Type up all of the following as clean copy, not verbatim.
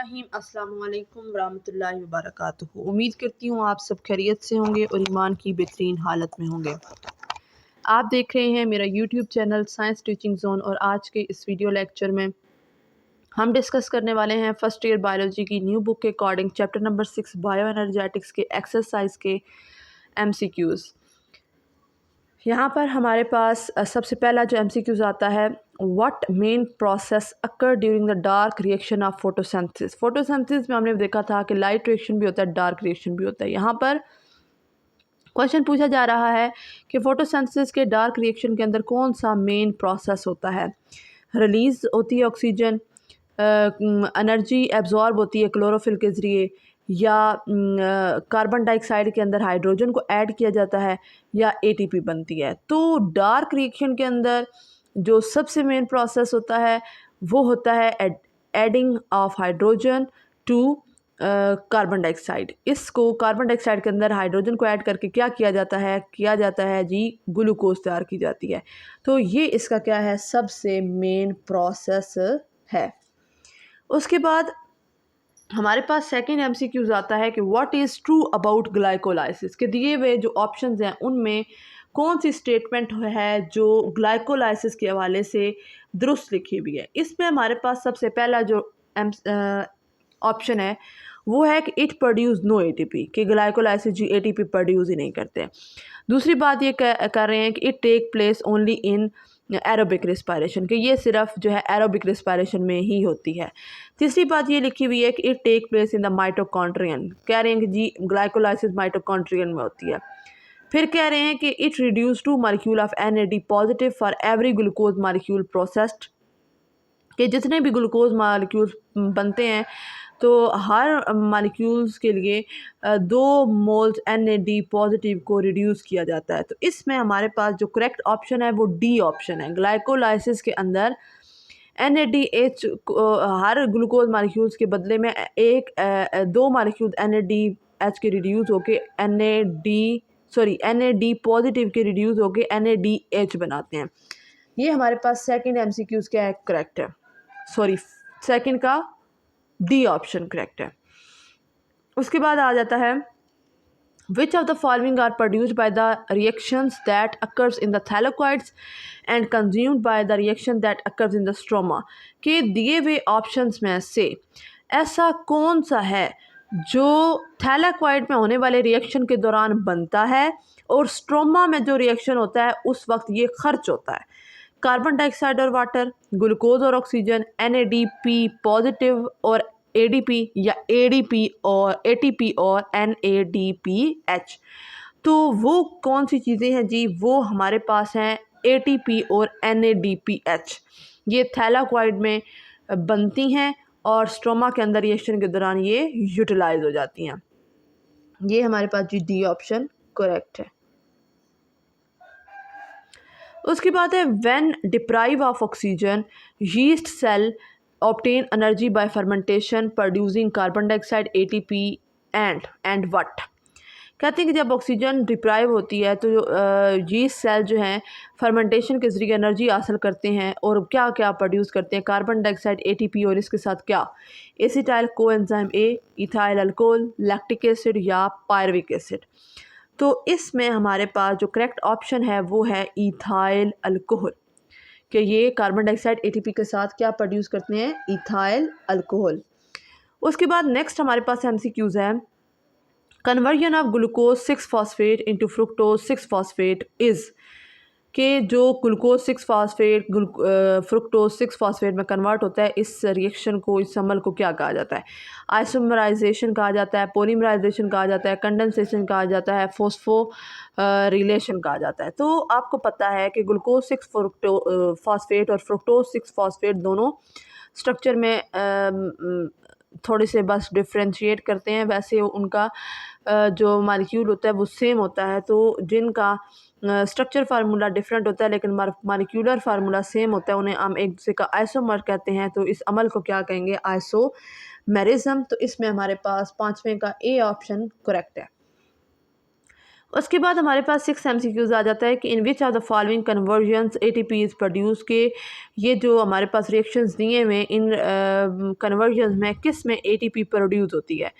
बिस्मिल्लाहिर्रहमानिर्रहीम। अस्सलाम वालेकुम वरहमतुल्लाहि वबरकातुहू। उम्मीद करती हूँ आप सब खैरियत से होंगे और ईमान की बेहतरीन हालत में होंगे। आप देख रहे हैं मेरा YouTube channel science teaching zone और आज के इस वीडियो लेक्चर में हम डिस्कस करने वाले हैं फर्स्ट ईयर बायोलॉजी की न्यू बुक के according chapter number 6 bio energetics के एक्सरसाइज के MCQs। यहाँ पर हमारे पास सबसे पहला जो MCQs आता है, what main process occur during the dark reaction of photosynthesis. Photosynthesis में हमने देखा था कि लाइट रिएक्शन भी होता है, डार्क रिएक्शन भी होता है। यहाँ पर क्वेश्चन पूछा जा रहा है कि फोटोसिंथेसिस के डार्क रिएक्शन के अंदर कौन सा मेन प्रोसेस होता है। रिलीज़ होती है ऑक्सीजन, एनर्जी एब्जॉर्ब होती है क्लोरोफिल के ज़रिए, या कार्बन डाइऑक्साइड के अंदर हाइड्रोजन को ऐड किया जाता है, या ATP बनती है। तो डार्क रिएक्शन के अंदर जो सबसे मेन प्रोसेस होता है वो होता है adding of hydrogen to carbon dioxide. इसको कार्बन डाइऑक्साइड के अंदर हाइड्रोजन को ऐड करके क्या किया जाता है जी ग्लूकोज तैयार की जाती है। तो ये इसका क्या है, सबसे मेन प्रोसेस है। उसके बाद हमारे पास सेकंड MCQs आता है कि what is true about glycolysis. के दिए हुए जो ऑप्शंस हैं उनमें कौन सी स्टेटमेंट है जो ग्लाइकोलाइसिस के हवाले से दुरुस्त लिखी हुई है। इसमें हमारे पास सबसे पहला जो ऑप्शन है वो है कि इट प्रोड्यूस नो ATP, कि ग्लाइकोलाइसिस जी ATP प्रोड्यूस ही नहीं करते। दूसरी बात ये कर रहे हैं कि it take place only in aerobic respiration, कि ये सिर्फ जो है एरोबिक रिस्पायरेशन में ही होती है। तीसरी बात ये लिखी हुई है कि it take place in the mitochondrion, कह रहे हैं कि जी ग्लाइकोलाइसिस माइटोकॉन्ड्रियन में होती है। फिर कह रहे हैं कि it reduce 2 molecule of NAD positive for every glucose molecule processed, कि जितने भी ग्लूकोज मॉलिक्यूल्स बनते हैं तो हर मॉलिक्यूल्स के लिए 2 मोल्स NAD पॉजिटिव को रिड्यूस किया जाता है। तो इसमें हमारे पास जो करेक्ट ऑप्शन है वो D ऑप्शन है। ग्लाइकोलाइसिस के अंदर NADH हर ग्लूकोज मॉलिक्यूल्स के बदले में 2 मॉलिक्यूल NADH के रिड्यूस होके NAD पॉजिटिव के रिड्यूस होके NADH बनाते हैं। ये हमारे पास सेकंड MCQs क्या है, करेक्ट है। सेकंड का D ऑप्शन करेक्ट है। उसके बाद आ जाता है Which of the following are produced by the reactions that occurs in the thylakoids and consumed by the reaction that occurs in the stroma। के दिए हुए ऑप्शंस में से ऐसा कौन सा है जो थैलाकॉइड में होने वाले रिएक्शन के दौरान बनता है और स्ट्रोमा में जो रिएक्शन होता है उस वक्त ये खर्च होता है। कार्बन डाइऑक्साइड और वाटर, ग्लूकोज और ऑक्सीजन, NADP पॉजिटिव और ADP, या ADP और ATP और NADPH। तो वो कौन सी चीज़ें हैं जी, वो हमारे पास हैं ATP और NADPH। ये थैलाकॉइड में बनती हैं और स्ट्रोमा के अंदर रिएक्शन के दौरान ये यूटिलाइज हो जाती हैं। ये हमारे पास जी D ऑप्शन करेक्ट है। उसके बाद है when deprive of oxygen yeast cell obtain energy by fermentation producing carbon dioxide ATP and what. कहते हैं कि जब ऑक्सीजन डिप्राइव होती है तो यीस्ट सेल जो हैं फर्मेंटेशन के ज़रिए एनर्जी हासिल करते हैं और क्या क्या प्रोड्यूस करते हैं, कार्बन डाइऑक्साइड ATP और इसके साथ क्या, acetyl coenzyme A, ethyl alcohol, lactic acid या पायरुविक एसिड। तो इसमें हमारे पास जो करेक्ट ऑप्शन है वो है इथाइल अल्कोहल, कि ये कार्बन डाइऑक्साइड ATP के साथ क्या प्रोड्यूस करते हैं, इथाइल अल्कोहल। उसके बाद नेक्स्ट हमारे पास MCQs है conversion of glucose 6 phosphate into fructose 6 phosphate is, के जो ग्लूकोज 6 फॉस्फेट फ्रुक्टोज 6 फॉस्फेट में कन्वर्ट होता है, इस रिएक्शन को, इस अमल को क्या कहा जाता है। आइसोमराइजेशन कहा जाता है, पॉलीमराइजेशन कहा जाता है, कंडेंसेशन कहा जाता है, फोस्फोरिलेशन कहा जाता है। तो आपको पता है कि ग्लूकोज 6 फॉस्फेट और फ्रुक्टोज 6 फॉस्फेट दोनों स्ट्रक्चर में थोड़े से बस डिफ्रेंशिएट करते हैं, वैसे उनका जो मॉलिक्यूल होता है वो सेम होता है। तो जिनका स्ट्रक्चर फार्मूला डिफरेंट होता है लेकिन मॉलिक्यूलर फार्मूला सेम होता है, उन्हें हम एक दूसरे का आइसोमर कहते हैं। तो इस अमल को क्या कहेंगे, आइसोमेरिज्म। तो इसमें हमारे पास पांचवें का A ऑप्शन करेक्ट है। उसके बाद हमारे पास 6 MCQs आ जाता है कि in which are the following conversions ATP is produce के ये जो हमारे पास रिएक्शंस दिए हुए इन कन्वर्जन्स में किस में ATP प्रोड्यूस होती है।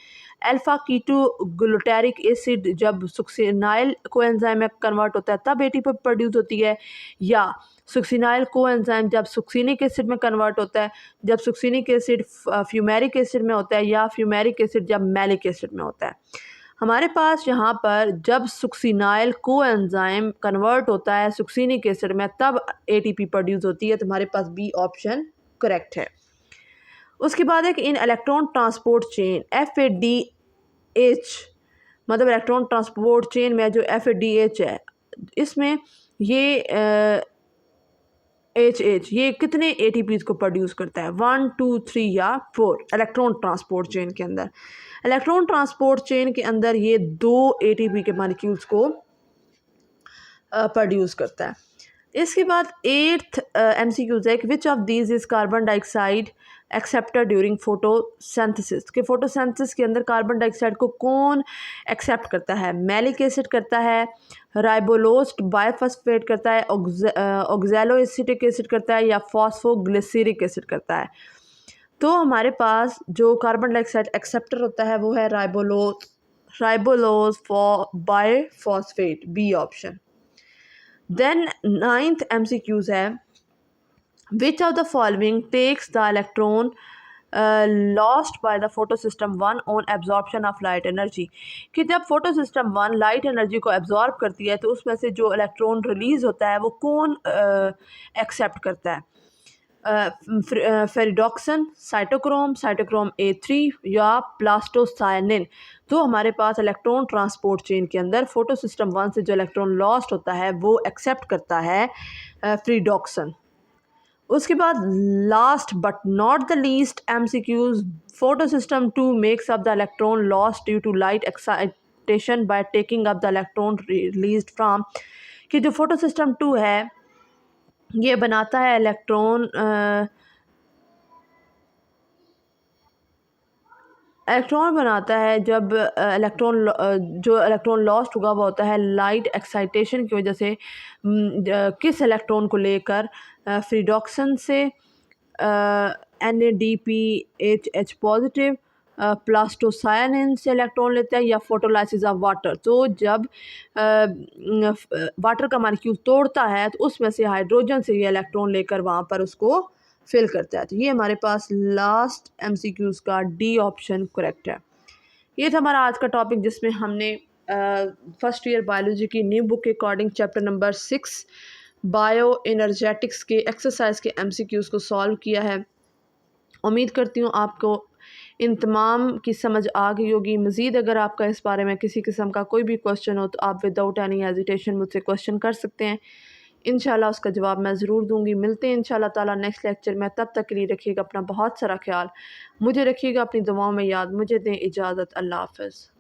अल्फ़ा कीटो ग्लूटारिक एसिड जब सुक्सिनाइल कोएंजाइम में कन्वर्ट होता है तब ATP प्रोड्यूस होती है, या सुक्सिनाइल कोएंजाइम जब सुक्सिनिक एसिड में कन्वर्ट होता है, जब सुक्सिनिक एसिड फ्यूमेरिक एसिड में होता है, या फ्यूमेरिक एसिड जब मैलिक एसिड में होता है। हमारे पास यहाँ पर जब सुक्सिनाइल कोएंजाइम कन्वर्ट होता है सुक्सिनिक एसिड में तब ATP प्रोड्यूस होती है, तो हमारे पास बी ऑप्शन करेक्ट है। उसके बाद है कि इन इलेक्ट्रॉन ट्रांसपोर्ट चेन FADH मतलब इलेक्ट्रॉन ट्रांसपोर्ट चेन में जो FADH है इसमें ये HH ये कितने ATPs को प्रोड्यूस करता है, 1 2 3 या 4 इलेक्ट्रॉन ट्रांसपोर्ट चेन के अंदर। इलेक्ट्रॉन ट्रांसपोर्ट चेन के अंदर ये 2 ATP के मॉलिक्यूल्स को प्रोड्यूस करता है। इसके बाद 8th MCQs है कि which of these is carbon dioxide accepted during photosynthesis के फोटोसिंथेसिस के अंदर कार्बन डाइऑक्साइड को कौन एक्सेप्ट करता है। मैलिक एसिड करता है, राइबोलोस्ट बायफॉस्फेट करता है, ऑक्सैलो एसिटिक एसिड करता है, या फॉस्फोग्लिसरिक एसिड करता है। तो हमारे पास जो कार्बन डाइऑक्साइड एक्सेप्टर होता है वो है ribulose bisphosphate, B option. Then 9th MCQs है which of the following takes the electron lost by the photo system 1 on absorption of light energy कि जब फोटो सिस्टम 1 लाइट एनर्जी को absorb करती है तो उसमें से जो इलेक्ट्रॉन रिलीज होता है वो कौन एक्सेप्ट करता है। फेरिडॉक्सन, साइटोक्रोम A3 या प्लास्टोसाइनिन। तो हमारे पास इलेक्ट्रॉन ट्रांसपोर्ट चेन के अंदर फोटो सिस्टम 1 से जो इलेक्ट्रॉन लॉस्ट होता है वो एक्सेप्ट करता है फेरिडॉक्सन। उसके बाद last but not the least MCQs photo system 2 makes up the electron lost due to light excitation by taking up the electron released from कि जो फोटो सिस्टम 2 है ये बनाता है इलेक्ट्रॉन बनाता है जब जो इलेक्ट्रॉन लॉस्ट हुआ वो होता है लाइट एक्साइटेशन की वजह से। किस इलेक्ट्रॉन को लेकर, फ्रीडॉक्सन से, NADPH पॉजिटिव, प्लास्टोसाइनिन से इलेक्ट्रॉन लेता है, या फोटोलाइसिस ऑफ वाटर। तो जब वाटर का मॉलिक्यूल तोड़ता है तो उसमें से हाइड्रोजन से ये इलेक्ट्रॉन लेकर वहाँ पर उसको फिल करता है। तो ये हमारे पास लास्ट MCQs का डी ऑप्शन करेक्ट है। ये था हमारा आज का टॉपिक जिसमें हमने फर्स्ट ईयर बायोलॉजी की न्यू बुक के according chapter number 6 bio energetics के एक्सरसाइज के MCQs को सॉल्व किया है। उम्मीद करती हूँ आपको इन तमाम की समझ आ गई होगी। मज़ीद अगर आपका इस बारे में किसी किस्म का कोई भी क्वेश्चन हो तो आप विदाउट एनी हेजिटेशन मुझसे क्वेश्चन कर सकते हैं। इंशाल्लाह उसका जवाब मैं ज़रूर दूंगी। मिलते हैं इंशाल्लाह ताला नेक्स्ट लेक्चर में। तब तक के लिए रखिएगा अपना बहुत सारा ख्याल, मुझे रखिएगा अपनी दुआओं में याद। मुझे दें इजाज़त। अल्लाह हाफ़िज़।